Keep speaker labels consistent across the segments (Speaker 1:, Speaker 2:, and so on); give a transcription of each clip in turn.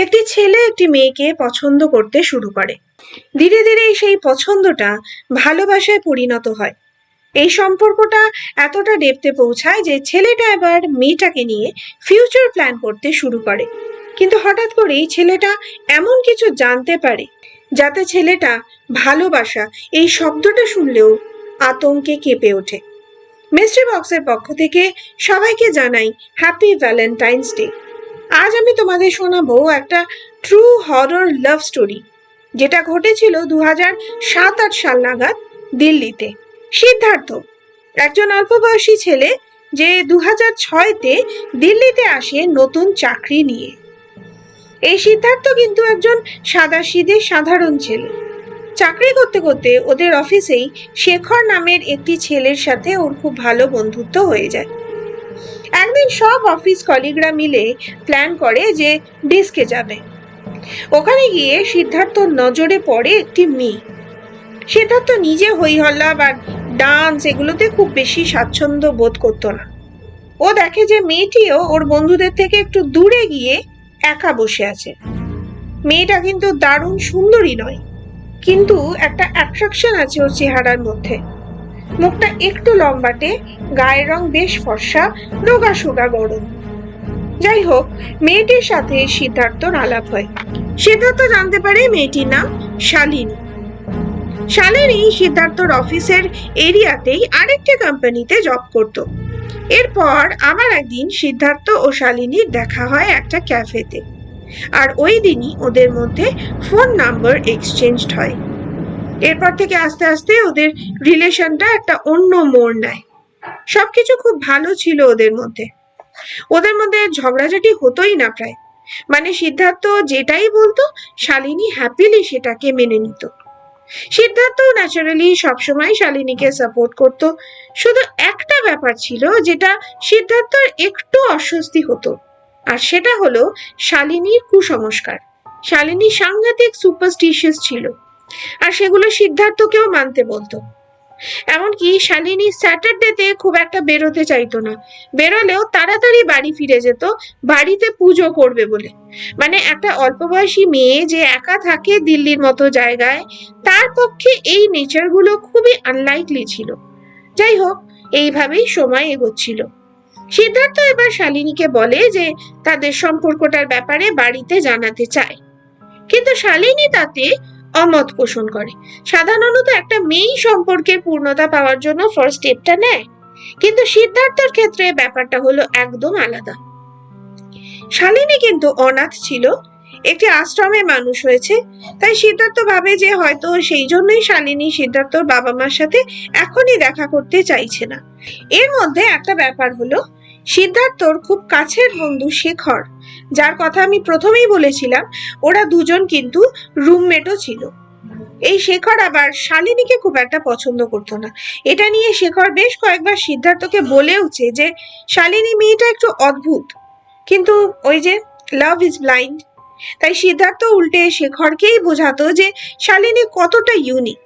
Speaker 1: একটি ছেলে একটি মেয়েকে পছন্দ করতে শুরু করে। ধীরে ধীরে সেই পছন্দটা ভালোবাসায় পরিণত হয়। এই সম্পর্কটা এতটা ডেপথে পৌঁছায় যে ছেলেটা এবার মেয়েটাকে নিয়ে ফিউচার প্ল্যান করতে শুরু করে। কিন্তু হঠাৎ করেই ছেলেটা এমন কিছু জানতে পারে যাতে ছেলেটা ভালোবাসা এই শব্দটা শুনলেও আতঙ্কে কেঁপে ওঠে। মিস্ট্রি বক্সের পক্ষ থেকে সবাইকে জানাই হ্যাপি ভ্যালেন্টাইন্স ডে। আজ আমি তোমাদের শোনাবো একটা ট্রু হরর লাভ স্টোরি, যেটা ঘটেছিল 2007-8 সাল নাগাদ দিল্লিতে। সিদ্ধার্থ একজন অল্প বয়সী ছেলে যে 2006-তে দিল্লিতে আসে নতুন চাকরি নিয়ে। এই সিদ্ধার্থ কিন্তু একজন সাদাসিধে সাধারণ ছেলে। চাকরি করতে করতে ওদের অফিসেই শেখর নামের একটি ছেলের সাথে ওর খুব ভালো বন্ধুত্ব হয়ে যায়। একদিন সব অফিস কলিগরা মিলে প্ল্যান করে যে ডিস্কে যাবে। ওখানে গিয়ে সিদ্ধার্থর নজরে পড়ে একটি মেয়ে। সিদ্ধার্থ নিজে হই হল্লা বা ডান্স এগুলোতে খুব বেশি স্বাচ্ছন্দ্য বোধ করতো না। ও দেখে যে মেয়েটিও ওর বন্ধুদের থেকে একটু দূরে গিয়ে একা বসে আছে। মেয়েটা কিন্তু দারুণ সুন্দরী নয়, কিন্তু একটা অ্যাট্রাকশন আছে ওর চেহারার মধ্যে। মুখটা একটু লম্বাটে, গায়ের রং বেশ ফর্সা, রোগা সোগা গরম। যাই হোক, মেয়েটির সাথে সিদ্ধার্থর আলাপ হয়। সিদ্ধার্থ জানতে পারে মেয়েটির নাম শালিনী। শালিনী সিদ্ধার্থর অফিসের এরিয়াতেই আরেকটি কোম্পানিতে জব করত। এরপর আবার একদিন সিদ্ধার্থ ও শালিনীর দেখা হয় একটা ক্যাফেতে, আর ওই দিনই ওদের মধ্যে ফোন নাম্বার এক্সচেঞ্জ হয়। এরপর থেকে আস্তে আস্তে ওদের রিলেশনটা একটা অন্য মোড় নেয়। সবকিছু খুব ভালো ছিল ওদের মধ্যে। ঝগড়াঝাটি হতোই না প্রায়। মানে সিদ্ধার্থ যেটাই বলতো শালিনী হ্যাপিলি সেটাকে মেনে নিত। সিদ্ধার্থ ন্যাচারালি সবসময় শালিনীকে সাপোর্ট করত। শুধু একটা ব্যাপার ছিল যেটা সিদ্ধার্থর একটু অস্বস্তি হতো, আর সেটা হলো শালিনীর কুসংস্কার। শালিনী সাংঘাতিক সুপারস্টিশিয়াস ছিল, আর সেগুলো সিদ্ধার্থকেও মানতে বলতো। এমনকি শালিনী স্যাটারডেতে খুব একটা বেরোতে চাইতো না, বেরোলেও তাড়াতাড়ি বাড়ি ফিরে যেত বাড়িতে পুজো করবে বলে। মানে একটা অল্প বয়সী মেয়ে যে একা থাকে দিল্লির মতো জায়গায়, তার পক্ষে এই নেচারগুলো খুবই আনলাইকলি ছিল। যাই হোক, এইভাবেই সময় এগোচ্ছিল। সিদ্ধার্থ এবার শালিনীকে বলে যে তাদের সম্পর্কটার ব্যাপারে বাড়িতে জানাতে চায়, কিন্তু শালিনী তাতে অমত পোষণ করে। সাধারণত একটা মেয়ে সম্পর্কের পূর্ণতা পাওয়ার জন্য ফার্স্ট স্টেপটা নেয়, কিন্তু সিদ্ধার্থর ক্ষেত্রে ব্যাপারটা হলো একদম আলাদা। শালিনী কিন্তু অনাথ ছিল, একটি আশ্রমে মানুষ হয়েছে। তাই সিদ্ধার্থ ভাবে যে হয়তো সেই জন্যই শালিনী সিদ্ধার্থর বাবা মার সাথে এখনই দেখা করতে চাইছে না। এর মধ্যে একটা ব্যাপার হলো, সিদ্ধার্থর খুব কাছের বন্ধু শেখর, যার কথা আমি প্রথমেই বলেছিলাম, ওরা দুজন কিন্তু রুমমেটও ছিল। এই শেখর আবার শালিনীকে খুব একটা পছন্দ করতো না। এটা নিয়ে শেখর বেশ কয়েকবার সিদ্ধার্থকে বলেওছে যে শালিনী মেয়েটা একটু অদ্ভুত, কিন্তু ওই যে লাভ ইজ ব্লাইন্ড। তাই সিদ্ধার্থ উল্টে শেখরকেই বোঝাতো যে শালিনী কতটা ইউনিক।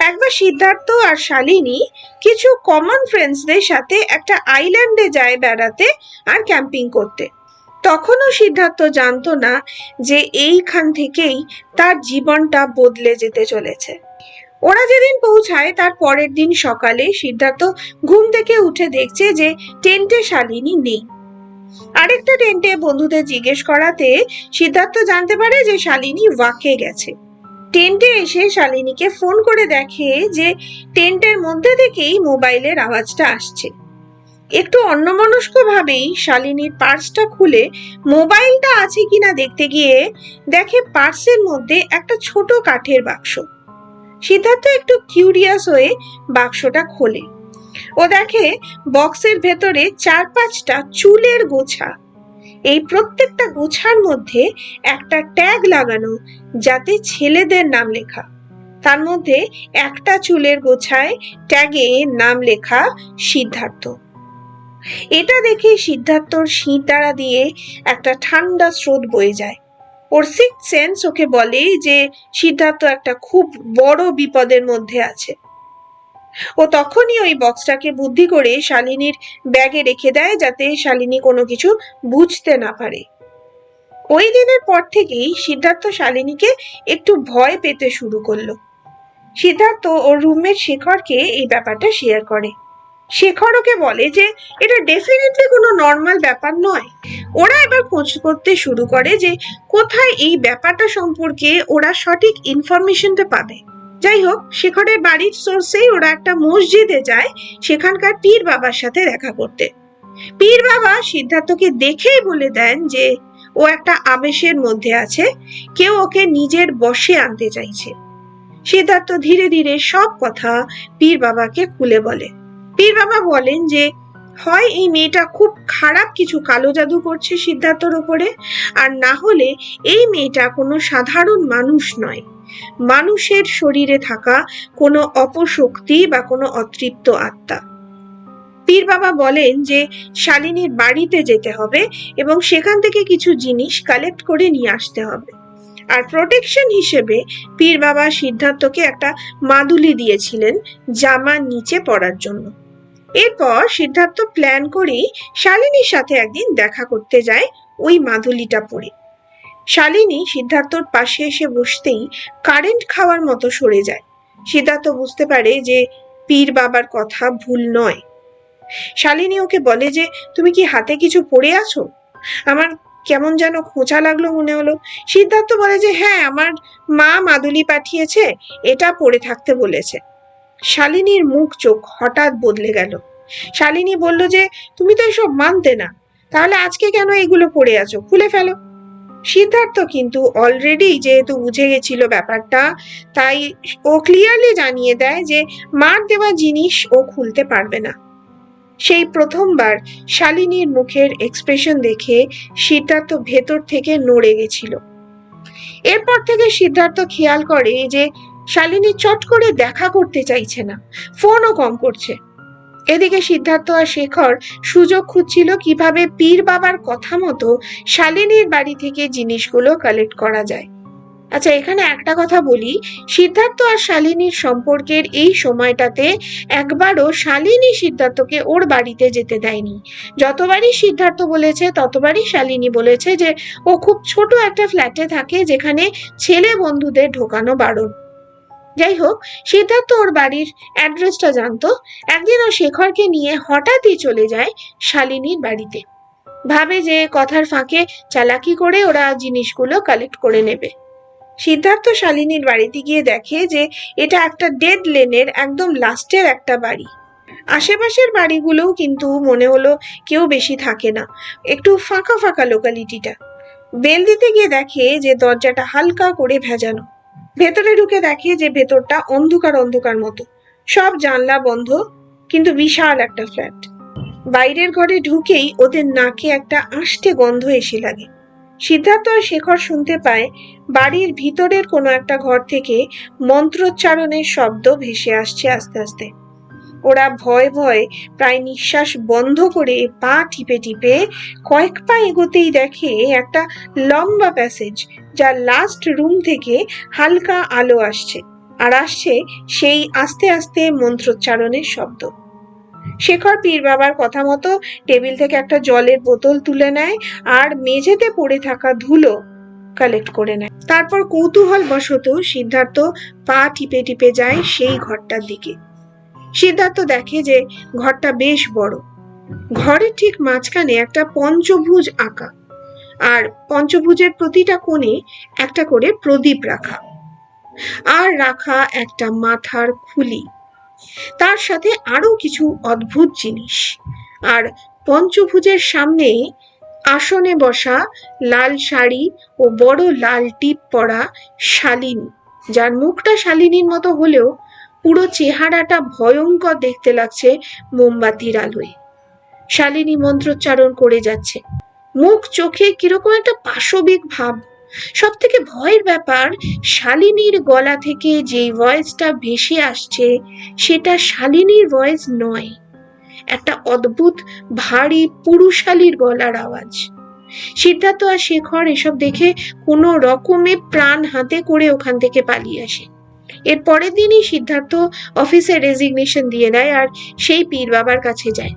Speaker 1: একবার সিদ্ধার্থ আর শালিনী কিছু কমন ফ্রেন্ডসদের সাথে একটা আইল্যান্ডে যায় বেড়াতে আর ক্যাম্পিং করতে। তখনও সিদ্ধার্থ জানতো না যে এইখান থেকেই তার জীবনটা বদলে যেতে চলেছে। ওরা যেদিন পৌঁছায় তার পরের দিন সকালে সিদ্ধার্থ ঘুম থেকে উঠে দেখছে যে টেন্টে শালিনী নেই। আরেকটা টেন্টে বন্ধুদের জিজ্ঞেস করাতে সিদ্ধার্থ জানতে পারে যে শালিনী ওয়াকে গেছে। টেন্টে এসে শালিনীকে ফোন করে দেখে যে টেন্টের মধ্যে থেকেই মোবাইলের আওয়াজটা আসছে। একটু অন্যমনস্ক ভাবেই শালিনীর পার্সটা খুলে মোবাইলটা আছে কিনা দেখতে গিয়ে দেখে পার্সের মধ্যে একটা ছোট কাঠের বাক্স। সিদ্ধার্থ একটু কিউরিয়াস হয়ে বাক্সটা খোলে। ও দেখে বক্সের ভেতরে 4-5টা চুলের গোছা। এই প্রত্যেকটা গোছার মধ্যে একটা ট্যাগ লাগানো, যাতে ছেলেদের নাম লেখা। তার মধ্যে একটা চুলের গোছায় ট্যাগে নাম লেখা সিদ্ধার্থ। এটা দেখে সিদ্ধার্থর শিরদাঁড়া দিয়ে একটা ঠান্ডা স্রোত বয়ে যায়। ওর সিক্সথ সেন্স ওকে বলে যে সিদ্ধার্থ একটা খুব বড় বিপদের মধ্যে আছে। ও তখনই ওই বক্সটাকে বুদ্ধি করে শালিনীর ব্যাগে রেখে দেয়, যাতে শালিনী কোনো কিছু বুঝতে না পারে। ওই দিনের পর থেকেই সিদ্ধার্থ শালিনীকে একটু ভয় পেতে শুরু করলো। সিদ্ধার্থ ওর রুমমেট শেখরকে এই ব্যাপারটা শেয়ার করে। শেখর ওকে বলে যে এটা ডেফিনেটলি কোনো নর্মাল ব্যাপার নয়। ওরা এবার খোঁজ করতে শুরু করে যে কোথায় এই ব্যাপারটা সম্পর্কে ওরা সঠিক ইনফরমেশনটা পাবে। যাই হোক, শেখরের বাড়ির সোর্সেই ওরা একটা মসজিদে যায় সেখানকার পীর বাবার সাথে দেখা করতে। পীর বাবা সিদ্ধার্থকে দেখেই বলে দেন যে ও একটা আবেশের মধ্যে আছে, কেউ ওকে নিজের বশে আনতে চাইছে। সিদ্ধার্থ ধীরে ধীরে সব কথা পীর বাবাকে খুলে বলে। পীর বাবা বলেন যে হয় এই মেয়েটা খুব খারাপ কিছু কালো জাদু করছে সিদ্ধার্থর উপরে, আর না হলে এই মেয়েটা কোনো সাধারণ মানুষ নয়, মানুষের শরীরে থাকা কোনো অপশক্তি বা কোনো অতৃপ্ত আত্মা। পীর বাবা বলেন যে শালিনীর বাড়িতে যেতে হবে এবং সেখান থেকে কিছু জিনিস কালেক্ট করে নিয়ে আসতে হবে। আর প্রোটেকশন হিসেবে পীর বাবা সিদ্ধার্থকে একটা মাদুলি দিয়েছিলেন জামার নিচে পড়ার জন্য। এরপর সিদ্ধার্থ প্ল্যান করেই শালিনীর সাথে একদিন দেখা করতে যায় ওই মাদুলিটা পরে। শালিনী সিদ্ধার্থর পাশে এসে বসতেই কারেন্ট খাওয়ার মতো সরে যায়। সিদ্ধার্থ বুঝতে পারে যে পীর বাবার কথা ভুল নয়। শালিনী ওকে বলে যে তুমি কি হাতে কিছু পরে আছো? আমার কেমন যেন খোঁচা লাগলো মনে হলো। সিদ্ধার্থ বলে যে হ্যাঁ, আমার মা মাদুলি পাঠিয়েছে, এটা পরে থাকতে বলেছে। শালিনীর মুখ চোখ হঠাৎ বদলে গেল। শালিনী বলল যে তুমি তো এসব মানতে না, তাহলে আজকে কেন এগুলো পরে আছো, খুলে ফেলো। সিদ্ধার্থ কিন্তু অলরেডি যেহেতু বুঝে গেছিল ব্যাপারটা, তাই ও ক্লিয়ারলি জানিয়ে দেয় যে মার দেওয়া জিনিস ও খুলতে পারবে না। সেই প্রথমবার শালিনীর মুখের এক্সপ্রেশন দেখে সিদ্ধার্থ ভেতর থেকে নড়ে গেছিল। এরপর থেকে সিদ্ধার্থ খেয়াল করে যে শালিনী চট করে দেখা করতে চাইছে না, ফোনও কম করছে। এদিকে সিদ্ধার্থ আর শেখর সুযোগ খুঁজছিল কিভাবে পীর বাবার কথা মতো শালিনীর বাড়ি থেকে জিনিসগুলো কালেক্ট করা যায়। আচ্ছা, এখানে একটা কথা বলি, সিদ্ধার্থ আর শালিনীর সম্পর্কের এই সময়টাতে একবারও শালিনী সিদ্ধার্থকে ওর বাড়িতে যেতে দেয়নি। যতবারই সিদ্ধার্থ বলেছে ততবারই শালিনী বলেছে যে ও খুব ছোট একটা ফ্ল্যাটে থাকে যেখানে ছেলে বন্ধুদের ঢোকানো বারণ। যাই হোক, সিদ্ধার্থ ওর বাড়ির অ্যাড্রেসটা জানতো। একদিন ও শেখরকে নিয়ে হঠাৎই চলে যায় শালিনীর বাড়িতে। ভাবে যে কথার ফাঁকে চালাকি করে ওরা জিনিসগুলো কালেক্ট করে নেবে। সিদ্ধার্থ শালিনীর বাড়িতে গিয়ে দেখে যে এটা একটা ডেড লেনের একদম লাস্টের একটা বাড়ি। আশেপাশের বাড়িগুলোও কিন্তু মনে হলো কেউ বেশি থাকে না, একটু ফাঁকা ফাঁকা লোকালিটিটা। বেল দিতে গিয়ে দেখে যে দরজাটা হালকা করে ভেজানো। ভেতরে ঢুকে দেখে যে ভেতরটা অন্ধকার অন্ধকার মতো, সব জানলা বন্ধ, কিন্তু বিশাল একটা ফ্ল্যাট। বাইরের ঘরে ঢুকেই ওদের নাকে একটা আষ্টে গন্ধ এসে লাগে। সিদ্ধার্থ আর শেখর শুনতে পায় বাড়ির ভিতরের কোনো একটা ঘর থেকে মন্ত্রোচ্চারণের শব্দ ভেসে আসছে আস্তে আস্তে। ওরা ভয় ভয় প্রায় নিঃশ্বাস বন্ধ করে পা টিপে টিপে কয়েক পা এগোতেই দেখে একটা লম্বা প্যাসেজ, যার লাস্ট রুম থেকে হালকা আলো আসছে, আর আসছে সেই আস্তে আস্তে মন্ত্রোচ্চারণের শব্দ। শেখর পীর বাবার কথা মতো টেবিল থেকে একটা জলের বোতল তুলে নেয় আর মেঝেতে পড়ে থাকা ধুলো কালেক্ট করে নেয়। তারপর কৌতূহল বশত সিদ্ধার্থ পা টিপে টিপে যায় সেই ঘরটার দিকে। সিদ্ধার্থ দেখে যে ঘরটা বেশ বড়। ঘরের ঠিক মাঝখানে একটা পঞ্চভুজ আঁকা, আর পঞ্চভুজের প্রতিটা কোণে একটা করে প্রদীপ রাখা, আর রাখা একটা মাথার খুলি, তার সাথে আরো কিছু অদ্ভুত জিনিস। আর পঞ্চভুজের সামনে আসনে বসা লাল শাড়ি ও বড় লাল টিপ পরা শালিনী, যার মুখটা শালিনীর মতো হলেও পুরো চেহারাটা ভয়ঙ্কর দেখতে লাগছে মোমবাতির আলোয়। শালিনী মন্ত্রোচ্চারণ করে যাচ্ছে, মুখ চোখে কিরকম একটা পাশবিক ভাব। সব থেকে ভয়ের ব্যাপার, শালিনীর গলা থেকে যে ভয়েসটা ভেসে আসছে সেটা শালিনীর ভয়েস নয়, একটা অদ্ভুত ভারী পুরুষালীর গলার আওয়াজ। সিদ্ধার্থ আর শেখর এসব দেখে কোনো রকমে প্রাণ হাতে করে ওখান থেকে পালিয়ে আসে। এর পরের দিনই সিদ্ধার্থ অফিসে রেজিগনেশন দিয়ে দেয় আর সেই পীর বাবার কাছে যায়।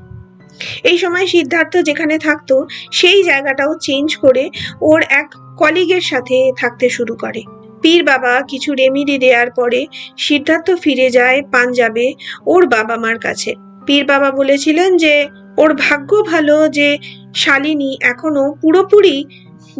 Speaker 1: এই সময় সিদ্ধার্থ যেখানে থাকতো সেই জায়গাটাও চেঞ্জ করে ওর এক কলিগের সাথে থাকতে শুরু করে। পীর বাবা কিছু রেমিডি দেওয়ার পরে সিদ্ধার্থ ফিরে যায় পাঞ্জাবে ওর বাবা মার কাছে। পীর বাবা বলেছিলেন যে ওর ভাগ্য ভালো যে শালিনী এখনো পুরোপুরি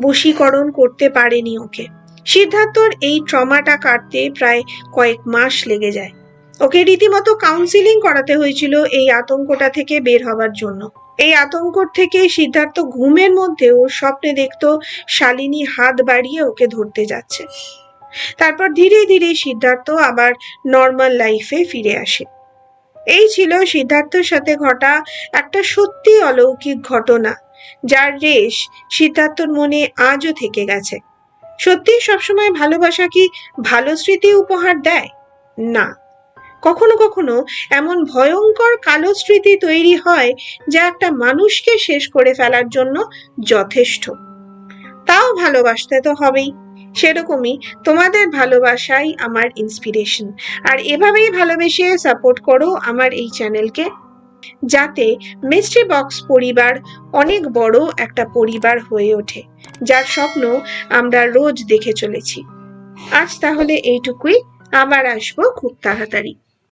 Speaker 1: বশীকরণ করতে পারেনি ওকে। সিদ্ধার্থর এই ট্রমাটা কাটতে প্রায় কয়েক মাস লেগে যায়। ওকে রীতিমতো কাউন্সিলিং করাতে হয়েছিল এই আতঙ্কটা থেকে বের হবার জন্য। এই আতঙ্ক থেকে সিদ্ধার্থ ঘুমের মধ্যেও স্বপ্নে দেখতো শালিনী হাত বাড়িয়ে ওকে ধরতে যাচ্ছে। তারপর ধীরে ধীরে সিদ্ধার্থ আবার নর্মাল লাইফে ফিরে আসে। এই ছিল সিদ্ধার্থর সাথে ঘটা একটা সত্যি অলৌকিক ঘটনা, যার রেশ সিদ্ধার্থর মনে আজও থেকে গেছে। সত্যি সবসময় ভালোবাসা কি ভালো স্মৃতি উপহার দেয়? না, কখনো কখনো এমন ভয়ঙ্কর কালো স্মৃতি তৈরি হয় যা একটা মানুষকে শেষ করে ফেলার জন্য যথেষ্ট। তাও ভালোবাসতে তো হবেই। সেরকমই তোমাদের ভালোবাসাই আমার ইন্সপিরেশন। আর এভাবেই ভালোবেসে সাপোর্ট করো আমার এই চ্যানেলকে, যাতে মিস্ট্রি বক্স পরিবার অনেক বড় একটা পরিবার হয়ে ওঠে, যার স্বপ্ন আমরা রোজ দেখে চলেছি। আজ তাহলে এইটুকুই, আবার আসবো খুব তাড়াতাড়ি।